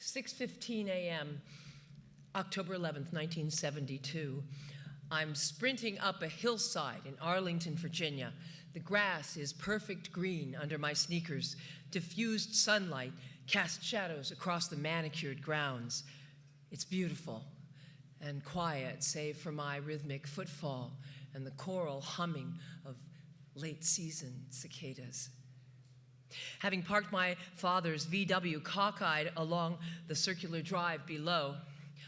6:15 a.m., October 11th, 1972. I'm sprinting up a hillside in Arlington, Virginia. The grass is perfect green under my sneakers. Diffused sunlight casts shadows across the manicured grounds. It's beautiful and quiet, save for my rhythmic footfall and the choral humming of late-season cicadas. Having parked my father's VW cockeyed along the circular drive below,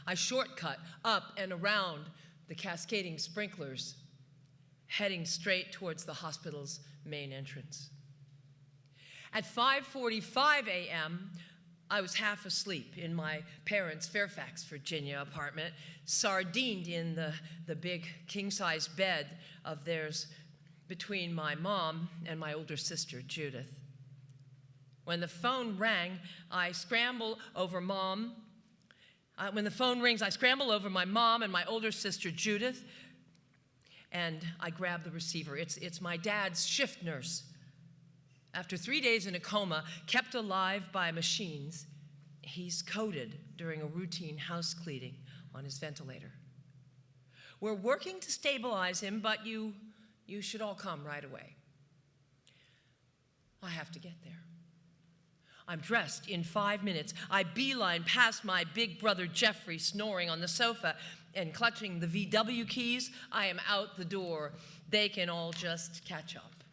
I shortcut up and around the cascading sprinklers, heading straight towards the hospital's main entrance. At 5:45 a.m., I was half asleep in my parents' Fairfax, Virginia apartment, sardined in the big king-size bed of theirs between my mom and my older sister, Judith. When the phone rang, I scramble over mom. When the phone rings, I scramble over my mom and my older sister, Judith, and I grab the receiver. It's my dad's shift nurse. After 3 days in a coma, kept alive by machines, he's coded during a routine house cleaning on his ventilator. We're working to stabilize him, but you should all come right away. I have to get there. I'm dressed in 5 minutes. I beeline past my big brother Jeffrey snoring on the sofa, and clutching the VW keys, I am out the door. They can all just catch up.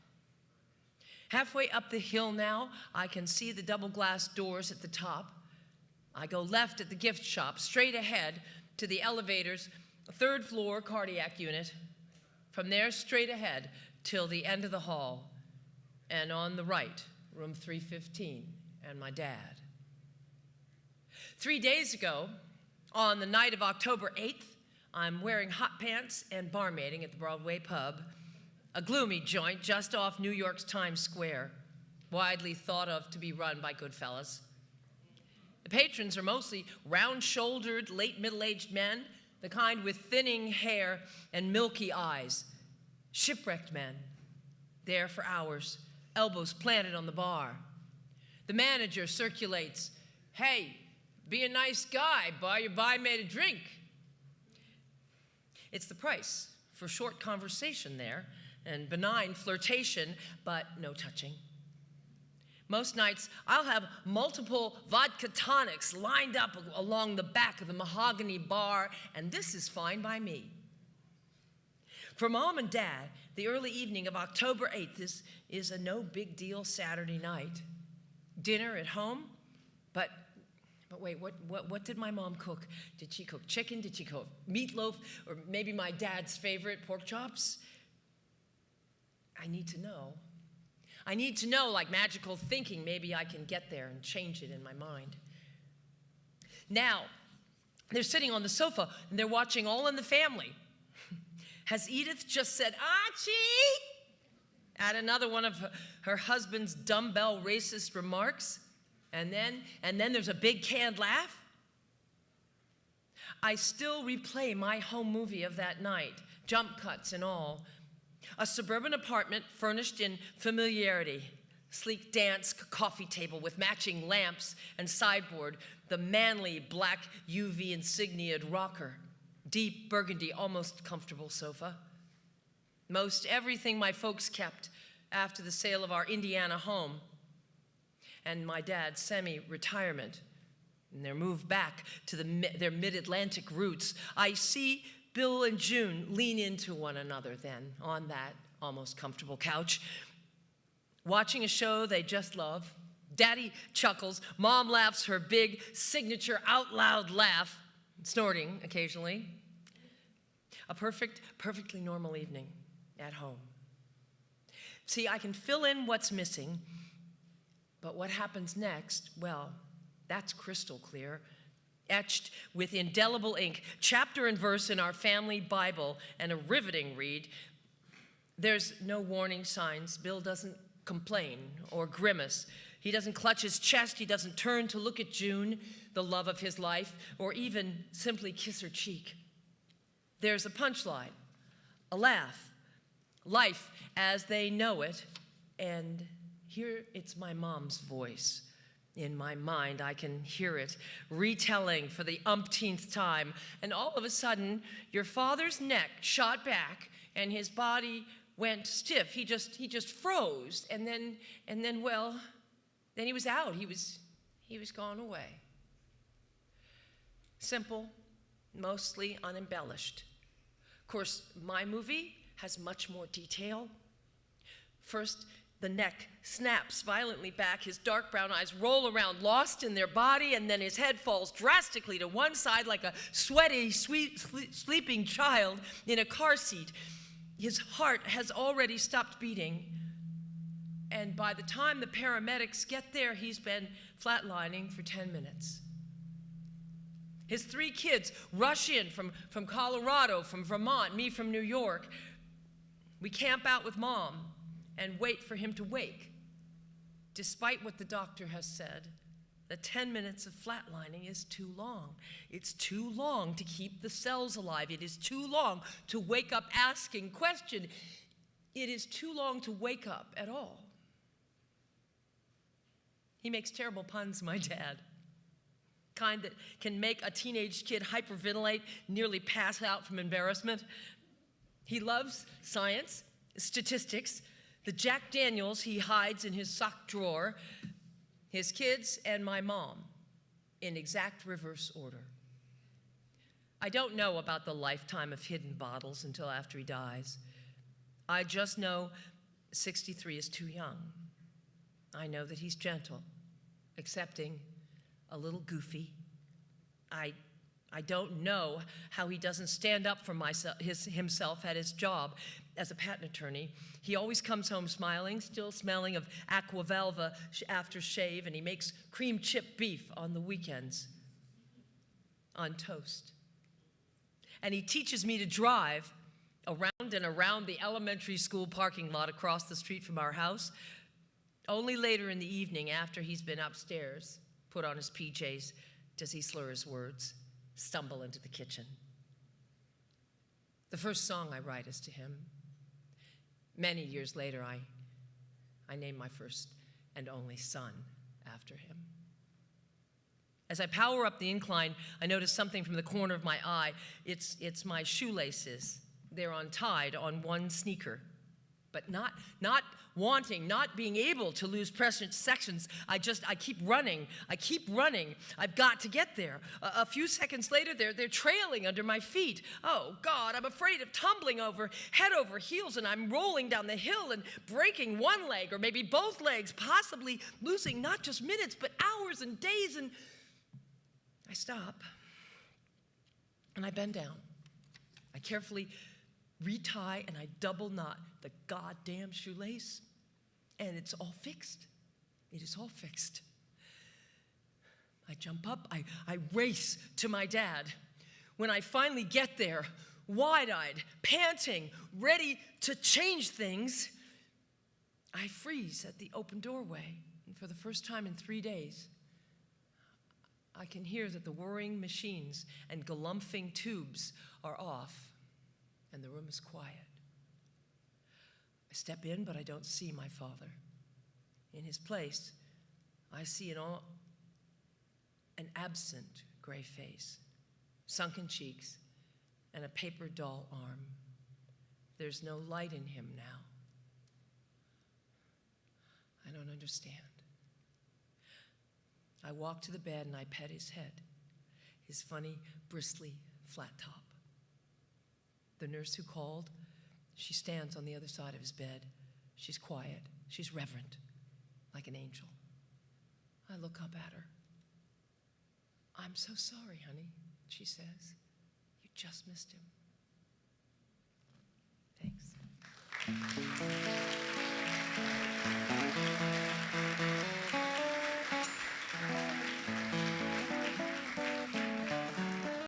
Halfway up the hill now, I can see the double glass doors at the top. I go left at the gift shop, straight ahead to the elevator's third floor cardiac unit. From there, straight ahead till the end of the hall. And on the right, room 315, and my dad. 3 days ago, on the night of October 8th, I'm wearing hot pants and barmaiding at the Broadway pub, a gloomy joint just off New York's Times Square, widely thought of to be run by good fellas. The patrons are mostly round-shouldered, late middle-aged men, the kind with thinning hair and milky eyes. Shipwrecked men, there for hours, elbows planted on the bar. The manager circulates, "Hey, be a nice guy, buy your barmaid a drink." It's the price for short conversation there, and benign flirtation, but no touching. Most nights, I'll have multiple vodka tonics lined up along the back of the mahogany bar, and this is fine by me. For Mom and Dad, the early evening of October 8th is a no-big-deal Saturday night. Dinner at home, but wait, what did my mom cook? Did she cook chicken? Did she cook meatloaf? Or maybe my dad's favorite, pork chops? I need to know. I need to know, like magical thinking. Maybe I can get there and change it in my mind. Now, they're sitting on the sofa, and they're watching All in the Family. Has Edith just said, "Archie?" at another one of her husband's dumbbell racist remarks? And then there's a big canned laugh? I still replay my home movie of that night, jump cuts and all. A suburban apartment furnished in familiarity, sleek dance coffee table with matching lamps and sideboard, the manly black UV insignia'd rocker, deep burgundy, almost comfortable sofa. Most everything my folks kept after the sale of our Indiana home and my dad's semi-retirement and their move back to their mid-Atlantic roots. I see Bill and June lean into one another then on that almost comfortable couch, watching a show they just love. Daddy chuckles, Mom laughs her big signature out-loud laugh, snorting occasionally. A perfectly normal evening at home. See, I can fill in what's missing, but what happens next, well, that's crystal clear. Etched with indelible ink, chapter and verse in our family Bible, and a riveting read. There's no warning signs. Bill doesn't complain or grimace. He doesn't clutch his chest. He doesn't turn to look at June, the love of his life, or even simply kiss her cheek. There's a punchline, a laugh, life as they know it, and here it's my mom's voice In my mind, I can hear it retelling for the umpteenth time. And all of a sudden, your father's neck shot back and his body went stiff. He just froze. And then he was out. He was gone away. Simple, mostly unembellished. Of course, my movie has much more detail. First, the neck snaps violently back, his dark brown eyes roll around, lost in their body, and then his head falls drastically to one side like a sweaty, sleeping child in a car seat. His heart has already stopped beating, and by the time the paramedics get there, he's been flatlining for 10 minutes. His 3 kids rush in from Colorado, from Vermont, me from New York. We camp out with Mom and wait for him to wake. Despite what the doctor has said, the 10 minutes of flatlining is too long. It's too long to keep the cells alive. It is too long to wake up asking questions. It is too long to wake up at all. He makes terrible puns, my dad. Kind that can make a teenage kid hyperventilate, nearly pass out from embarrassment. He loves science, statistics, the Jack Daniels he hides in his sock drawer, his kids, and my mom, in exact reverse order. I don't know about the lifetime of hidden bottles until after he dies. I just know 63 is too young. I know that he's gentle, accepting, a little goofy. I don't know how he doesn't stand up for himself at his job as a patent attorney. He always comes home smiling, still smelling of Aquavelva after shave, and he makes cream chip beef on the weekends on toast. And he teaches me to drive around and around the elementary school parking lot across the street from our house. Only later in the evening, after he's been upstairs, put on his PJs, does he slur his words, stumble into the kitchen. The first song I write is to him. Many years later, I named my first and only son after him. As I power up the incline, I notice something from the corner of my eye. It's my shoelaces. They're untied on one sneaker. But not being able to lose present sections, I keep running. I've got to get there. A few seconds later, they're trailing under my feet. Oh, God, I'm afraid of tumbling over, head over heels, and I'm rolling down the hill and breaking one leg, or maybe both legs, possibly losing not just minutes, but hours and days, and I stop, and I bend down. I carefully retie and I double knot the goddamn shoelace, and it's all fixed. It is all fixed. I jump up, I race to my dad. When I finally get there, wide-eyed, panting, ready to change things, I freeze at the open doorway, and for the first time in 3 days, I can hear that the whirring machines and galumphing tubes are off, and the room is quiet. I step in, but I don't see my father. In his place, I see an absent gray face, sunken cheeks, and a paper doll arm. There's no light in him now. I don't understand. I walk to the bed and I pet his head, his funny, bristly, flat top. The nurse who called, she stands on the other side of his bed. She's quiet. She's reverent, like an angel. I look up at her. "I'm so sorry, honey," she says. "You just missed him." Thanks.